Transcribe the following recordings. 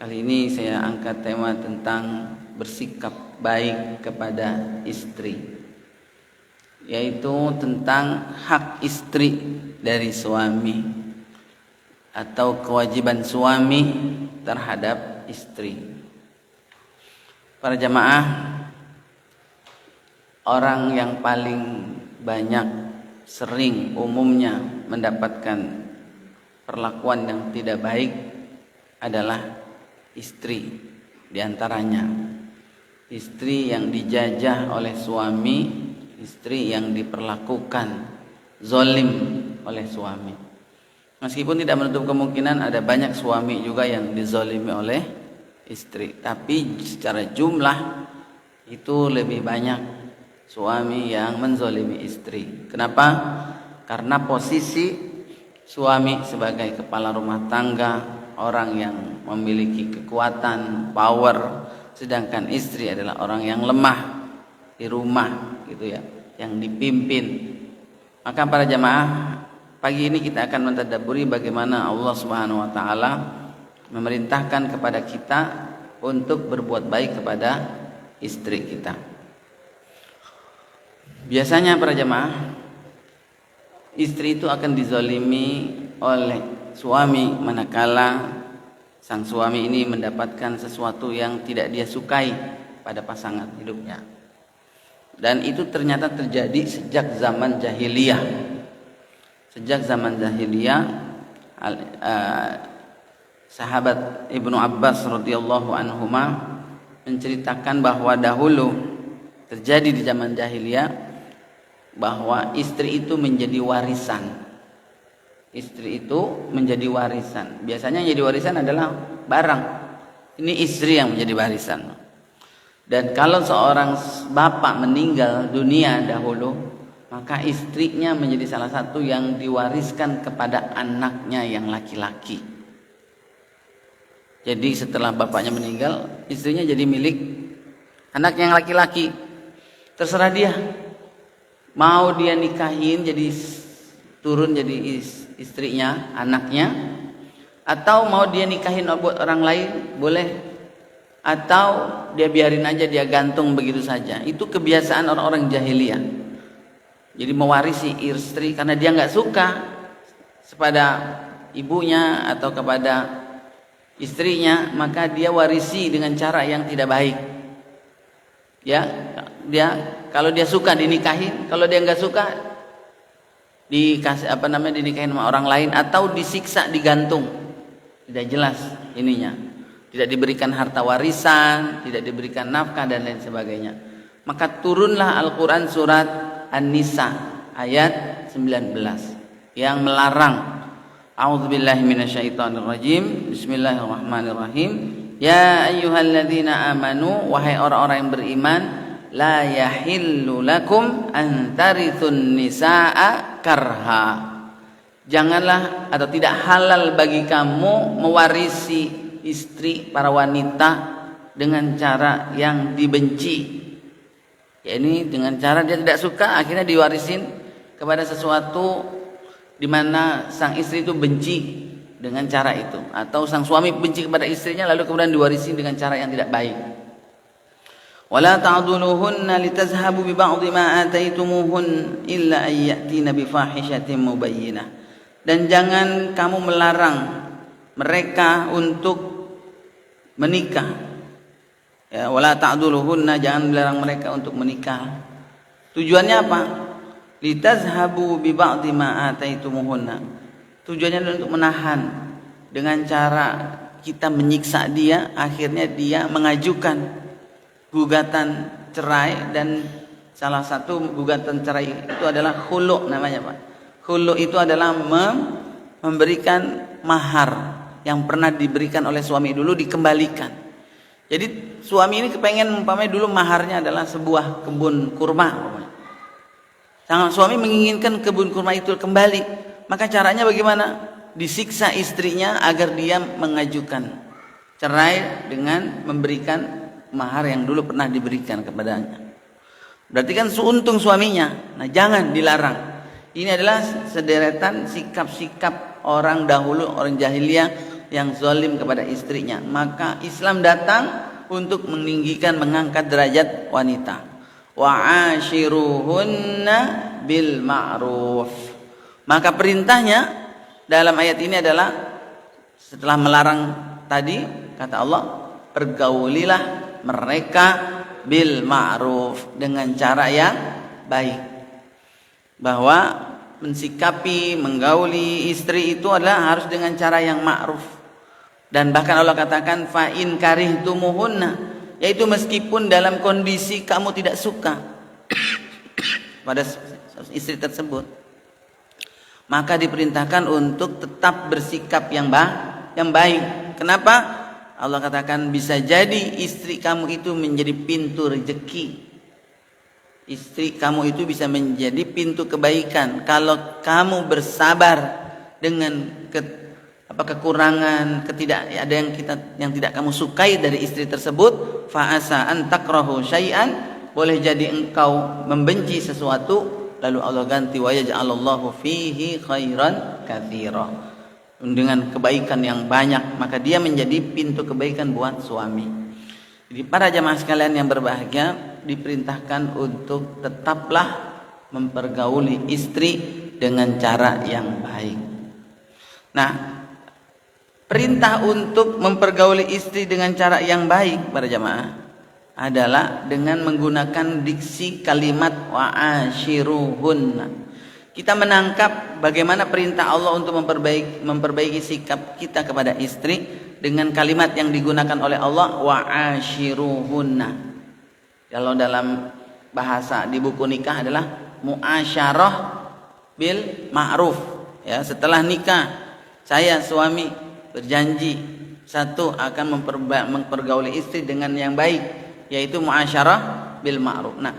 Kali ini saya angkat tema tentang bersikap baik kepada istri, yaitu tentang hak istri dari suami atau kewajiban suami terhadap istri. Para jamaah, orang yang paling banyak sering umumnya mendapatkan perlakuan yang tidak baik adalah istri. Di antaranya istri yang dijajah oleh suami, istri yang diperlakukan zalim oleh suami. Meskipun tidak menutup kemungkinan ada banyak suami juga yang dizalimi oleh istri, tapi secara jumlah itu lebih banyak suami yang menzalimi istri. Kenapa? Karena posisi suami sebagai kepala rumah tangga, orang yang memiliki kekuatan, power, sedangkan istri adalah orang yang lemah di rumah, gitu ya, yang dipimpin. Maka para jamaah, pagi ini kita akan mentadabburi bagaimana Allah Subhanahu wa taala memerintahkan kepada kita untuk berbuat baik kepada istri kita. Biasanya para jamaah, istri itu akan dizalimi oleh suami manakala sang suami ini mendapatkan sesuatu yang tidak dia sukai pada pasangan hidupnya. Dan itu ternyata terjadi sejak zaman jahiliyah. Sejak zaman jahiliyah, sahabat Ibnu Abbas radhiyallahu anhuma menceritakan bahwa dahulu terjadi di zaman jahiliyah bahwa istri itu menjadi warisan. Istri itu menjadi warisan. Biasanya yang jadi warisan adalah barang. Ini istri yang menjadi warisan. Dan kalau seorang bapak meninggal dunia dahulu, maka istrinya menjadi salah satu yang diwariskan kepada anaknya yang laki-laki. Jadi setelah bapaknya meninggal, istrinya jadi milik anaknya yang laki-laki. Terserah dia. Mau dia nikahin jadi turun jadi istrinya, anaknya, atau mau dia nikahin buat orang lain, boleh, atau dia biarin aja, dia gantung begitu saja. Itu kebiasaan orang-orang jahiliyah. Jadi mewarisi istri karena dia nggak suka kepada ibunya atau kepada istrinya, maka dia warisi dengan cara yang tidak baik. Ya, dia kalau dia suka dinikahin, kalau dia nggak suka dikasih dinikahin sama orang lain atau disiksa, digantung. Tidak jelas ininya. Tidak diberikan harta warisan, tidak diberikan nafkah dan lain sebagainya. Maka turunlah Al-Qur'an surat An-Nisa ayat 19 yang melarang. A'udzubillahi minasyaitonirrajim. Bismillahirrahmanirrahim. Ya ayyuhalladzina amanu, wahai orang-orang yang beriman, la yahillu lakum an tarithun nisaa karha. Janganlah atau tidak halal bagi kamu mewarisi istri, para wanita, dengan cara yang dibenci. Ya, ini dengan cara dia tidak suka, akhirnya diwarisin kepada sesuatu di mana sang istri itu benci dengan cara itu, atau sang suami benci kepada istrinya lalu kemudian diwarisin dengan cara yang tidak baik. Wala ta'dhuluhunna litazhabu bi ba'dhi ma ataitumuhun illa ay ya'tina bi fahishatin mubayyinah. Dan jangan kamu melarang mereka untuk menikah. Ya, wala ta'dhuluhunna, jangan melarang mereka untuk menikah. Tujuannya apa? Litazhabu bi ba'dhi ma ataitumuhunna. Tujuannya untuk menahan dengan cara kita menyiksa dia, akhirnya dia mengajukan gugatan cerai. Dan salah satu gugatan cerai itu adalah khulu namanya, Pak. Khulu itu adalah memberikan mahar yang pernah diberikan oleh suami dulu dikembalikan. Jadi suami ini kepengen umpamanya dulu maharnya adalah sebuah kebun kurma. Sang suami menginginkan kebun kurma itu kembali. Maka caranya bagaimana? Disiksa istrinya agar dia mengajukan cerai dengan memberikan mahar yang dulu pernah diberikan kepadanya. Berarti kan seuntung suaminya. Nah, jangan dilarang. Ini adalah sederetan sikap-sikap orang dahulu, orang jahiliyah, yang zalim kepada istrinya. Maka Islam datang untuk meninggikan, mengangkat derajat wanita. Wa ashiruhunna bil ma'ruf. Maka perintahnya dalam ayat ini adalah setelah melarang tadi, kata Allah, pergaulilah mereka bil ma'ruf, dengan cara yang baik. Bahwa mensikapi, menggauli istri itu adalah harus dengan cara yang ma'ruf. Dan bahkan Allah katakan fa in karihtumuhunna, yaitu meskipun dalam kondisi kamu tidak suka pada istri tersebut, maka diperintahkan untuk tetap bersikap yang baik. Kenapa? Allah katakan bisa jadi istri kamu itu menjadi pintu rezeki. Istri kamu itu bisa menjadi pintu kebaikan kalau kamu bersabar dengan kekurangan, ada yang tidak kamu sukai dari istri tersebut. Fa asa an takrahu syai'an, boleh jadi engkau membenci sesuatu, lalu Allah ganti wa yaj'alallahu fihi khairan katsira, dengan kebaikan yang banyak, maka dia menjadi pintu kebaikan buat suami. Jadi para jamaah sekalian yang berbahagia, diperintahkan untuk tetaplah mempergauli istri dengan cara yang baik. Nah, perintah untuk mempergauli istri dengan cara yang baik para jamaah adalah dengan menggunakan diksi kalimat wa ashiruhunna. Kita menangkap bagaimana perintah Allah untuk memperbaiki sikap kita kepada istri dengan kalimat yang digunakan oleh Allah, wa ashiruhunna. Kalau dalam bahasa di buku nikah adalah muasyarah bil ma'ruf. Ya, setelah nikah saya suami berjanji satu akan mempergauli istri dengan yang baik, yaitu muasyarah bil ma'ruf. Nah,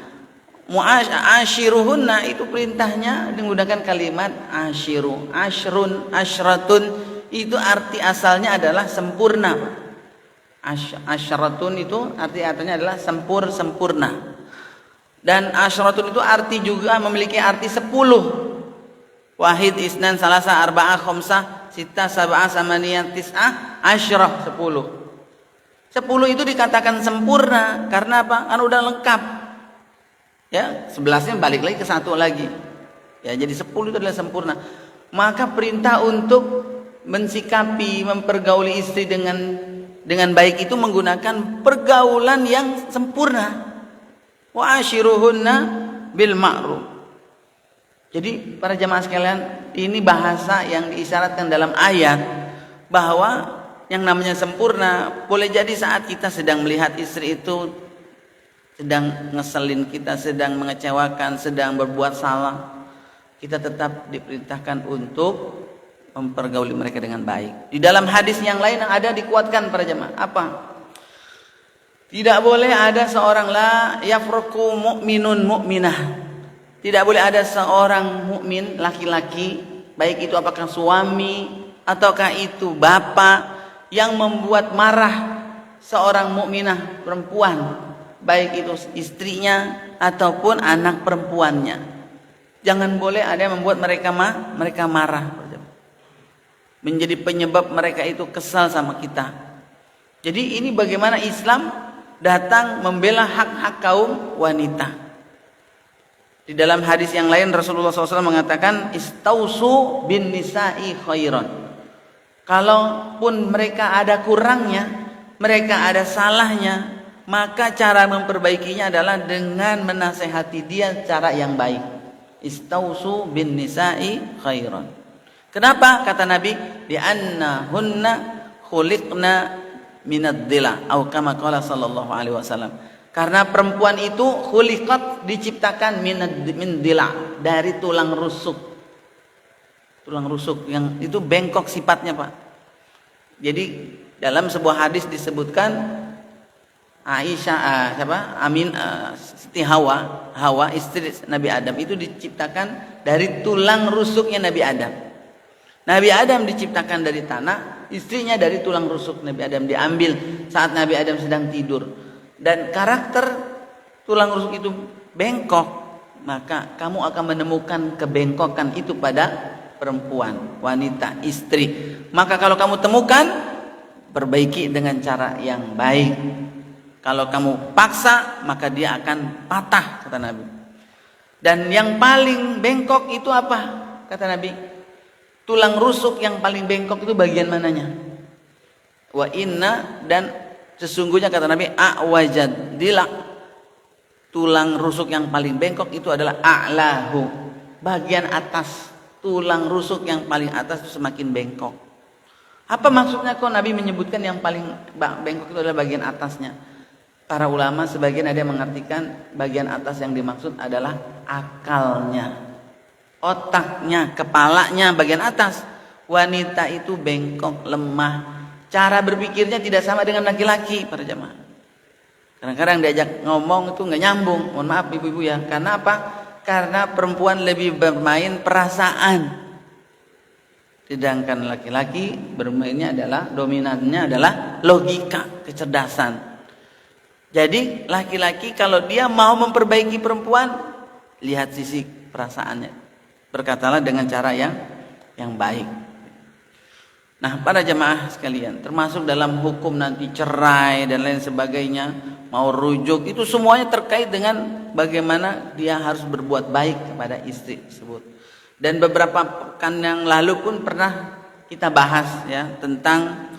ashiruhunna itu perintahnya menggunakan kalimat ashiru, ashrun, ashratun, itu arti asalnya adalah sempurna. Ashratun itu artinya adalah sempurna. Dan ashratun itu arti juga memiliki arti 10. Wahid, isnan, salasa, arba'ah, khamsah, sita, sab'ah, samaniyah, tis'ah, asyrah, 10. 10 itu dikatakan sempurna karena apa? Karena udah lengkap. Ya, 11-nya balik lagi ke 1 lagi. Ya, jadi 10 itu adalah sempurna. Maka perintah untuk mensikapi, mempergauli istri dengan baik itu menggunakan pergaulan yang sempurna. Wa ashiruhunna bil ma'ruf. Jadi para jamaah sekalian, ini bahasa yang diisyaratkan dalam ayat bahwa yang namanya sempurna boleh jadi saat kita sedang melihat istri itu sedang ngeselin kita, sedang mengecewakan, sedang berbuat salah, kita tetap diperintahkan untuk mempergauli mereka dengan baik. Di dalam hadis yang lain yang ada dikuatkan para jemaah, apa? Tidak boleh ada seorang la yafruqu mu'minun mu'minah. Tidak boleh ada seorang mukmin laki-laki, baik itu apakah suami ataukah itu bapak, yang membuat marah seorang mukminah perempuan, baik itu istrinya ataupun anak perempuannya. Jangan boleh ada yang membuat mereka marah, menjadi penyebab mereka itu kesal sama kita. Jadi ini bagaimana Islam datang membela hak-hak kaum wanita. Di dalam hadis yang lain Rasulullah SAW mengatakan istausu bin nisa'i khairan. Kalaupun mereka ada kurangnya, mereka ada salahnya, maka cara memperbaikinya adalah dengan menasehati dia cara yang baik. Istausu bin nisa'i khairan. Kenapa? Kata Nabi, li'annahunna khuliqna minad dhila, atau kama qala sallallahu alaihi wasallam. Karena perempuan itu khuliqat, diciptakan min dhila, dari tulang rusuk. Tulang rusuk yang itu bengkok sifatnya, Pak. Jadi dalam sebuah hadis disebutkan Aisyah Siti Hawa istri Nabi Adam itu diciptakan dari tulang rusuknya Nabi Adam. Nabi Adam diciptakan dari tanah, istrinya dari tulang rusuk Nabi Adam, diambil saat Nabi Adam sedang tidur. Dan karakter tulang rusuk itu bengkok, maka kamu akan menemukan kebengkokan itu pada perempuan, wanita, istri. Maka kalau kamu temukan, perbaiki dengan cara yang baik. Kalau kamu paksa, maka dia akan patah, kata Nabi. Dan yang paling bengkok itu apa? Kata Nabi, tulang rusuk yang paling bengkok itu bagian mananya? Wa inna, dan sesungguhnya kata Nabi, a'wajad dilak, tulang rusuk yang paling bengkok itu adalah a'lahu, bagian atas. Tulang rusuk yang paling atas itu semakin bengkok. Apa maksudnya kok Nabi menyebutkan yang paling bengkok itu adalah bagian atasnya? Para ulama sebagian ada yang mengartikan bagian atas yang dimaksud adalah akalnya, otaknya, kepalanya bagian atas. Wanita itu bengkok, lemah, cara berpikirnya tidak sama dengan laki-laki, para jamaah. Kadang-kadang diajak ngomong itu nggak nyambung, mohon maaf ibu-ibu ya. Karena apa? Karena perempuan lebih bermain perasaan, sedangkan laki-laki bermainnya adalah, dominannya adalah logika, kecerdasan. Jadi laki-laki kalau dia mau memperbaiki perempuan, lihat sisi perasaannya, berkatalah dengan cara yang baik. Nah, para jemaah sekalian, termasuk dalam hukum nanti cerai dan lain sebagainya, mau rujuk, itu semuanya terkait dengan bagaimana dia harus berbuat baik kepada istri tersebut. Dan beberapa pekan yang lalu pun pernah kita bahas ya tentang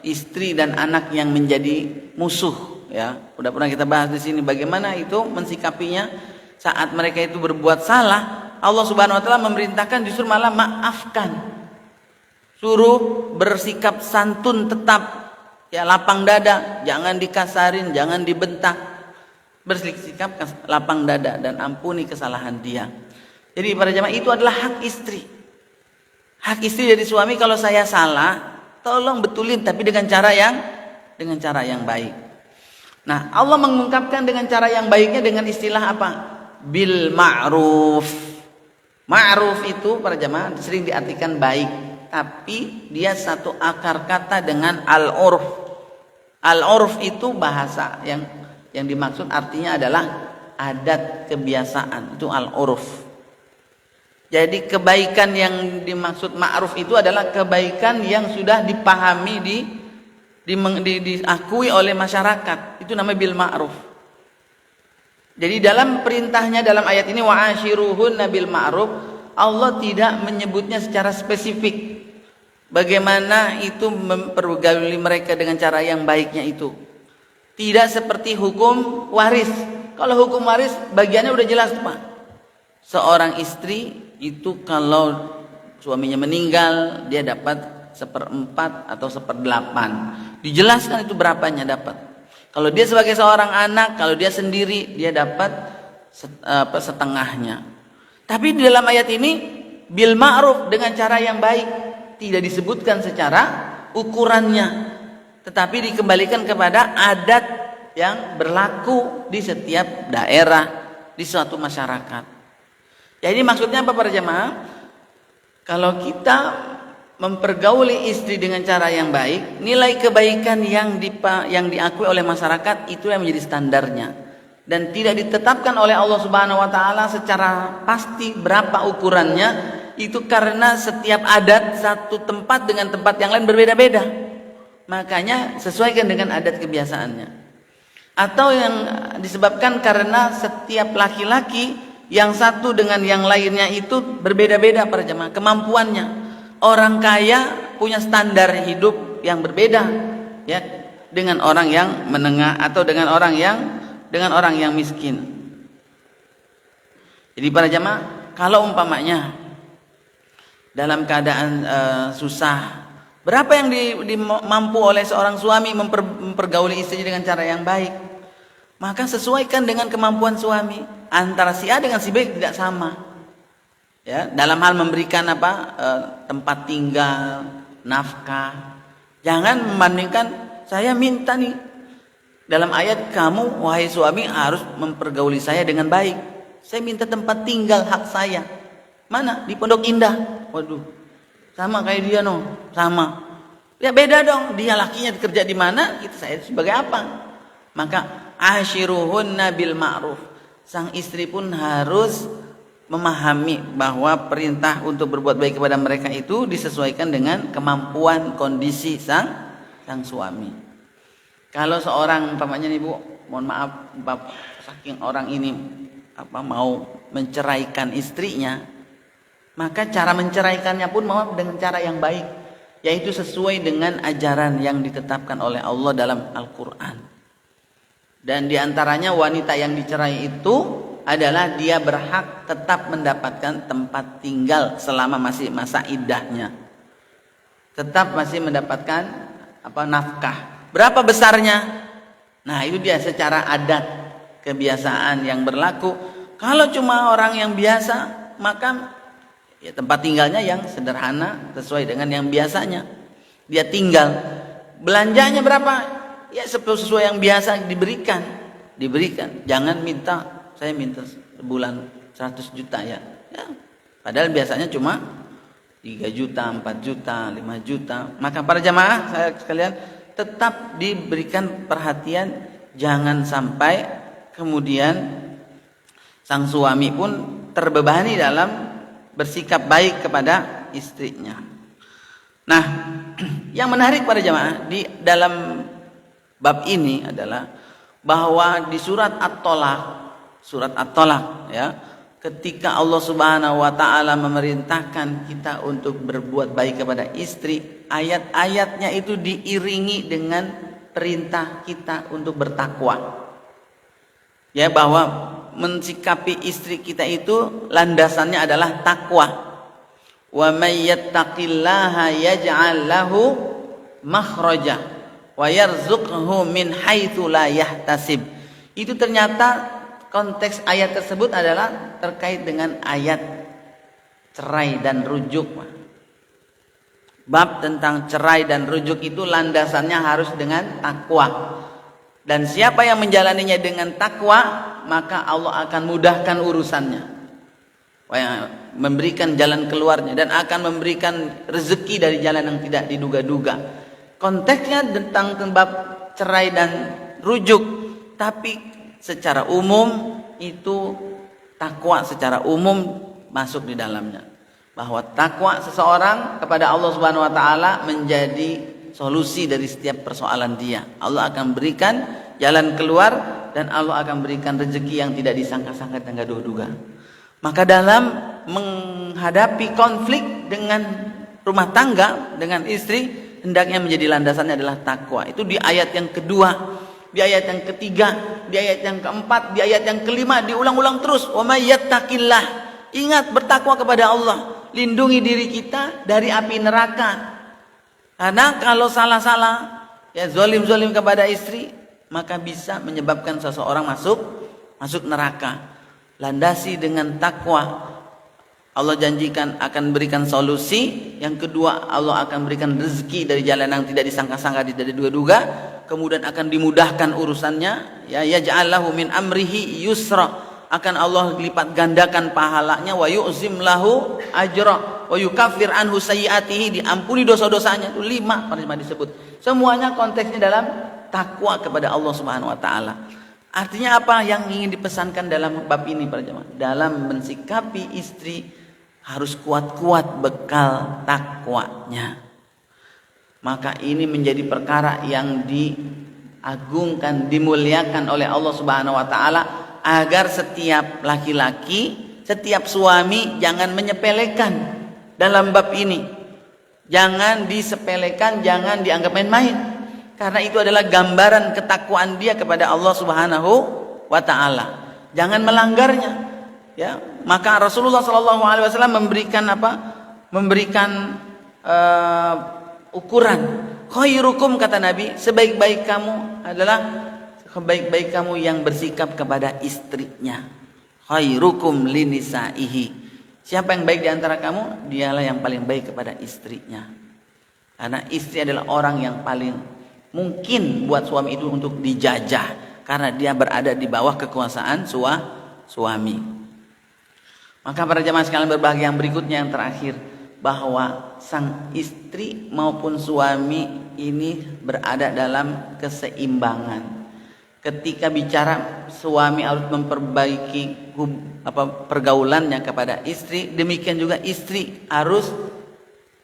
istri dan anak yang menjadi musuh ya. Udah pernah kita bahas di sini bagaimana itu mensikapinya saat mereka itu berbuat salah. Allah Subhanahu wa taala memerintahkan justru malah maafkan. Suruh bersikap santun tetap, ya lapang dada, jangan dikasarin, jangan dibentak. Bersikap lapang dada dan ampuni kesalahan dia. Jadi para jemaah, itu adalah hak istri. Hak istri dari suami, kalau saya salah, tolong betulin tapi dengan cara yang baik. Nah, Allah mengungkapkan dengan cara yang baiknya dengan istilah apa? Bil ma'ruf. Ma'ruf itu para jemaah sering diartikan baik, tapi dia satu akar kata dengan al-urf. Al-urf itu bahasa yang dimaksud artinya adalah adat kebiasaan, itu al-urf. Jadi kebaikan yang dimaksud ma'ruf itu adalah kebaikan yang sudah dipahami, diakui oleh masyarakat. Itu namanya bil ma'ruf. Jadi dalam perintahnya dalam ayat ini wa'ashiruhunna bil ma'ruf, Allah tidak menyebutnya secara spesifik bagaimana itu mempergauli mereka dengan cara yang baiknya itu. Tidak seperti hukum waris. Kalau hukum waris bagiannya udah jelas, Pak. Seorang istri itu kalau suaminya meninggal dia dapat 1/4 atau 1/8. Dijelaskan itu berapanya dapat. Kalau dia sebagai seorang anak, kalau dia sendiri dia dapat setengahnya. Tapi di dalam ayat ini bil ma'ruf, dengan cara yang baik, tidak disebutkan secara ukurannya, tetapi dikembalikan kepada adat yang berlaku di setiap daerah, di suatu masyarakat. Jadi maksudnya apa para jemaah? Kalau kita mempergauli istri dengan cara yang baik, nilai kebaikan yang diakui oleh masyarakat itu yang menjadi standarnya, dan tidak ditetapkan oleh Allah Subhanahu wa taala secara pasti berapa ukurannya. Itu karena setiap adat satu tempat dengan tempat yang lain berbeda-beda. Makanya sesuaikan dengan adat kebiasaannya. Atau yang disebabkan karena setiap laki-laki yang satu dengan yang lainnya itu berbeda-beda para jemaah kemampuannya. Orang kaya punya standar hidup yang berbeda ya dengan orang yang menengah atau dengan orang yang miskin. Jadi para jemaah, kalau umpamanya dalam keadaan susah, berapa yang mampu oleh seorang suami mempergauli istrinya dengan cara yang baik, maka sesuaikan dengan kemampuan suami. Antara si A dengan si B tidak sama. Ya, dalam hal memberikan tempat tinggal, nafkah. Jangan membandingkan, saya minta nih dalam ayat, kamu wahai suami harus mempergauli saya dengan baik. Saya minta tempat tinggal, hak saya. Mana? Di Pondok Indah. Waduh, sama kayak dia sama. Ya beda dong, dia lakinya kerja di mana, kita saya sebagai apa? Maka ashiruhunna bil ma'ruf. Sang istri pun harus memahami bahwa perintah untuk berbuat baik kepada mereka itu disesuaikan dengan kemampuan kondisi sang suami. Kalau seorang umpamanya nih Bu, mohon maaf Bapak, saking orang ini mau menceraikan istrinya, maka cara menceraikannya pun mau dengan cara yang baik, yaitu sesuai dengan ajaran yang ditetapkan oleh Allah dalam Al-Qur'an. Dan diantaranya wanita yang dicerai itu adalah dia berhak tetap mendapatkan tempat tinggal selama masih masa iddahnya. Tetap masih mendapatkan nafkah. Berapa besarnya? Nah, itu dia secara adat kebiasaan yang berlaku. Kalau cuma orang yang biasa, maka ya tempat tinggalnya yang sederhana sesuai dengan yang biasanya dia tinggal. Belanjanya berapa? Ya sesuai yang biasa diberikan. Jangan saya minta sebulan 100 juta ya. Padahal biasanya cuma 3 juta, 4 juta, 5 juta. Maka para jamaah saya sekalian tetap diberikan perhatian, jangan sampai kemudian sang suami pun terbebani dalam bersikap baik kepada istrinya. Nah, yang menarik para jamaah di dalam bab ini adalah bahwa di surat At-Tolak ya, ketika Allah Subhanahu wa taala memerintahkan kita untuk berbuat baik kepada istri, ayat-ayatnya itu diiringi dengan perintah kita untuk bertakwa. Ya, bahwa mensikapi istri kita itu landasannya adalah takwa. Wa may yattaqillaha yaj'al lahu makhraja wa yarzuqhu min haitsu la yahtasib. Itu ternyata konteks ayat tersebut adalah terkait dengan ayat cerai dan rujuk. Bab tentang cerai dan rujuk itu landasannya harus dengan takwa. Dan siapa yang menjalaninya dengan takwa, maka Allah akan mudahkan urusannya, memberikan jalan keluarnya, dan akan memberikan rezeki dari jalan yang tidak diduga-duga. Konteksnya tentang bab cerai dan rujuk, tapi secara umum itu takwa secara umum masuk di dalamnya. Bahwa takwa seseorang kepada Allah Subhanahu wa taala menjadi solusi dari setiap persoalan dia. Allah akan berikan jalan keluar dan Allah akan berikan rezeki yang tidak disangka-sangka dan tidak duga. Maka dalam menghadapi konflik dengan rumah tangga, dengan istri, hendaknya menjadi landasannya adalah takwa. Itu di ayat yang kedua, di ayat yang ketiga, di ayat yang keempat, di ayat yang kelima, diulang-ulang terus. Wa may yattaqillah. Ingat, bertakwa kepada Allah, lindungi diri kita dari api neraka. Karena kalau salah-salah, ya zalim-zalim kepada istri, maka bisa menyebabkan seseorang masuk neraka. Landasi dengan takwa. Allah janjikan akan berikan solusi. Yang kedua, Allah akan berikan rezeki dari jalan yang tidak disangka-sangka, tidak diduga-duga. Kemudian akan dimudahkan urusannya. Ya yaj'allahu min amrihi yusra. Akan Allah lipat gandakan pahalanya, wa yu'zim lahu ajra wa yukaffir anhu sayyiatihi, diampuni dosa-dosanya. Itu 5 pada disebut. Semuanya konteksnya dalam takwa kepada Allah Subhanahu wa taala. Artinya apa yang ingin dipesankan dalam bab ini para jemaah? Dalam mensikapi istri harus kuat-kuat bekal takwanya. Maka ini menjadi perkara yang diagungkan, dimuliakan oleh Allah Subhanahu wa taala, agar setiap laki-laki, setiap suami jangan menyepelekan dalam bab ini. Jangan disepelekan, jangan dianggap main-main. Karena itu adalah gambaran ketakwaan dia kepada Allah Subhanahu wa taala. Jangan melanggarnya. Ya, maka Rasulullah sallallahu alaihi wasallam memberikan ukuran. Khairukum, kata Nabi, sebaik-baik kamu adalah sebaik-baik kamu yang bersikap kepada istrinya. Khairukum linisaihi. Siapa yang baik di antara kamu? Dialah yang paling baik kepada istrinya. Karena istri adalah orang yang paling mungkin buat suami itu untuk dijajah, karena dia berada di bawah kekuasaan suami. Maka para jemaah sekalian berbahagia, yang berikutnya yang terakhir, bahwa sang istri maupun suami ini berada dalam keseimbangan. ketika bicara suami harus memperbaiki pergaulannya kepada istri, demikian juga istri harus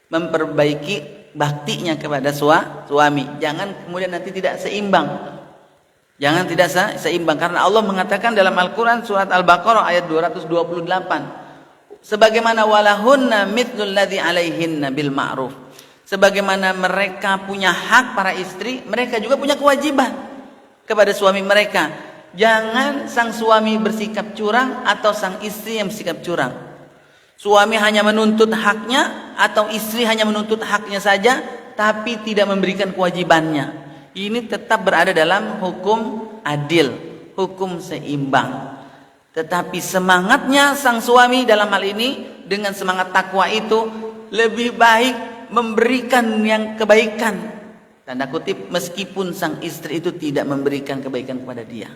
memperbaiki baktinya kepada suami. Jangan kemudian nanti tidak seimbang. Jangan tidak seimbang, karena Allah mengatakan dalam Al-Quran surat Al-Baqarah ayat 228, sebagaimana walahunna mithlul ladzi alaihinna bil ma'ruf, sebagaimana mereka punya hak para istri, mereka juga punya kewajiban kepada suami mereka. Jangan sang suami bersikap curang atau sang istri yang bersikap curang. Suami hanya menuntut haknya atau istri hanya menuntut haknya saja tapi tidak memberikan kewajibannya. Ini tetap berada dalam hukum adil, hukum seimbang. Tetapi semangatnya sang suami dalam hal ini dengan semangat takwa itu lebih baik memberikan yang kebaikan, tanda kutip, meskipun sang istri itu tidak memberikan kebaikan kepada dia.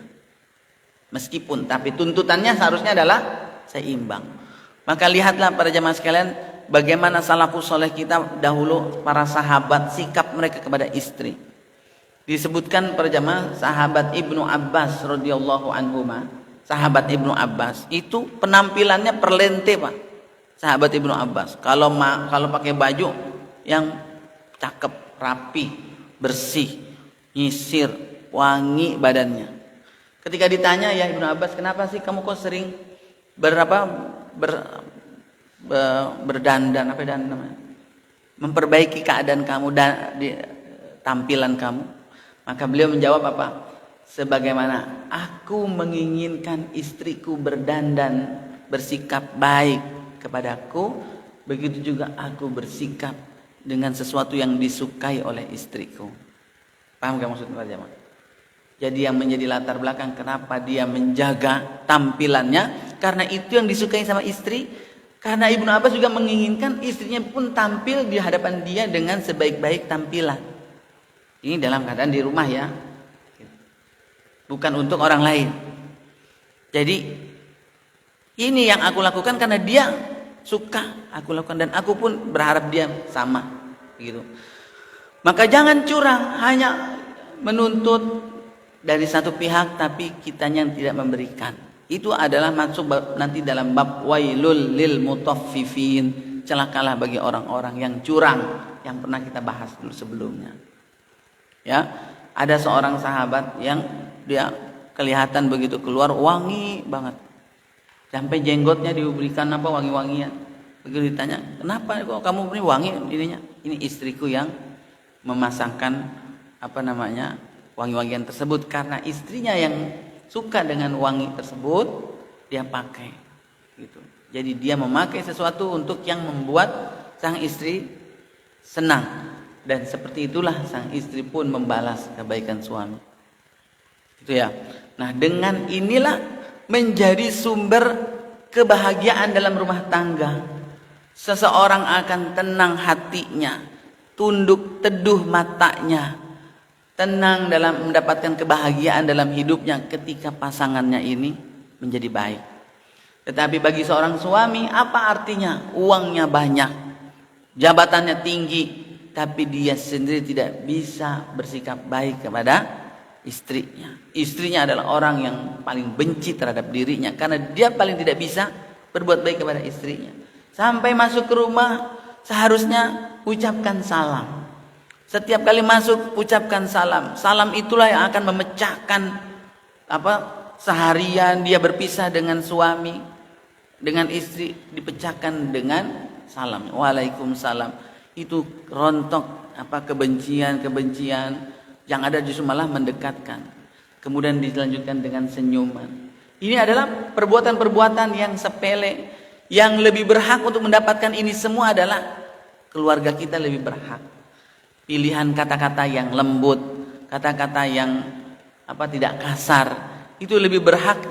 Meskipun, tapi tuntutannya seharusnya adalah seimbang. Maka lihatlah para jamaah sekalian, bagaimana salafus soleh kita dahulu, para sahabat, sikap mereka kepada istri. Disebutkan para jamaah, sahabat Ibnu Abbas radhiyallahu anhuma, sahabat Ibnu Abbas itu penampilannya perlente, Pak. Sahabat Ibnu Abbas kalau pakai baju yang cakep, rapi, bersih, nyisir, wangi badannya. Ketika ditanya, ya Ibnu Abbas, kenapa sih kamu kok sering berdandan, apa dan namanya, memperbaiki keadaan kamu dan tampilan kamu? Maka beliau menjawab apa? Sebagaimana aku menginginkan istriku berdandan, bersikap baik kepadaku, begitu juga aku bersikap dengan sesuatu yang disukai oleh istriku. Paham gak maksudnya Pak Jamal? Jadi yang menjadi latar belakang kenapa dia menjaga tampilannya, karena itu yang disukai sama istri. Karena Ibnu Abbas juga menginginkan istrinya pun tampil di hadapan dia dengan sebaik-baik tampilan. Ini dalam keadaan di rumah ya, bukan untuk orang lain. Jadi ini yang aku lakukan karena dia suka aku lakukan, dan aku pun berharap dia sama gitu. Maka jangan curang, hanya menuntut dari satu pihak tapi kitanya yang tidak memberikan. Itu adalah masuk nanti dalam bab wailul lil mutaffifin, celakalah bagi orang-orang yang curang, yang pernah kita bahas dulu sebelumnya. Ya, ada seorang sahabat yang dia kelihatan begitu keluar wangi banget, sampai jenggotnya diberikan wangi-wangian. Begitu ditanya, kenapa kok kamu ini wangi ininya? Ini istriku yang memasangkan wangi-wangian tersebut, karena istrinya yang suka dengan wangi tersebut dia pakai gitu. Jadi dia memakai sesuatu untuk yang membuat sang istri senang. Dan seperti itulah sang istri pun membalas kebaikan suami. Itu ya. Nah, dengan inilah menjadi sumber kebahagiaan dalam rumah tangga. Seseorang akan tenang hatinya, tunduk teduh matanya, tenang dalam mendapatkan kebahagiaan dalam hidupnya ketika pasangannya ini menjadi baik. Tetapi bagi seorang suami, apa artinya? Uangnya banyak, jabatannya tinggi, tapi dia sendiri tidak bisa bersikap baik kepada istrinya. Istrinya adalah orang yang paling benci terhadap dirinya, karena dia paling tidak bisa berbuat baik kepada istrinya. Sampai masuk ke rumah seharusnya ucapkan salam. Setiap kali masuk ucapkan salam. Salam itulah yang akan memecahkan seharian dia berpisah dengan suami, dengan istri, dipecahkan dengan salam. Waalaikumsalam. Itu rontok kebencian yang ada justru malah mendekatkan. Kemudian dilanjutkan dengan senyuman. Ini adalah perbuatan-perbuatan yang sepele. Yang lebih berhak untuk mendapatkan ini semua adalah keluarga kita, lebih berhak. Pilihan kata-kata yang lembut, kata-kata yang tidak kasar, itu lebih berhak.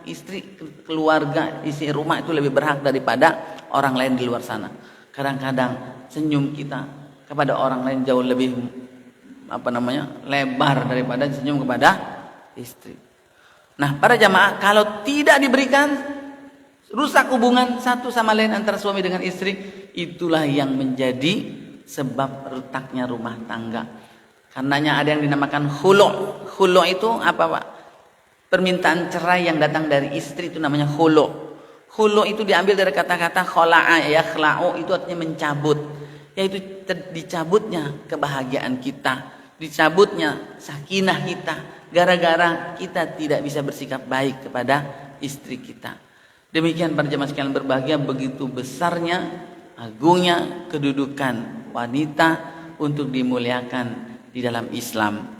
Istri, keluarga, isi rumah itu lebih berhak daripada orang lain di luar sana. Kadang-kadang senyum kita kepada orang lain jauh lebih lebar daripada senyum kepada istri. Nah, para jamaah, kalau tidak diberikan, rusak hubungan satu sama lain antara suami dengan istri. Itulah yang menjadi sebab retaknya rumah tangga. Karenanya ada yang dinamakan khulu'. Khulu' itu apa Pak? Permintaan cerai yang datang dari istri itu namanya khulu'. Khulu' itu diambil dari kata-kata khola'a, yakhla'u, itu artinya mencabut. Yaitu dicabutnya kebahagiaan kita, dicabutnya sakinah kita, gara-gara kita tidak bisa bersikap baik kepada istri kita. Demikian para jemaah sekalian berbahagia, begitu besarnya, agungnya kedudukan wanita untuk dimuliakan di dalam Islam.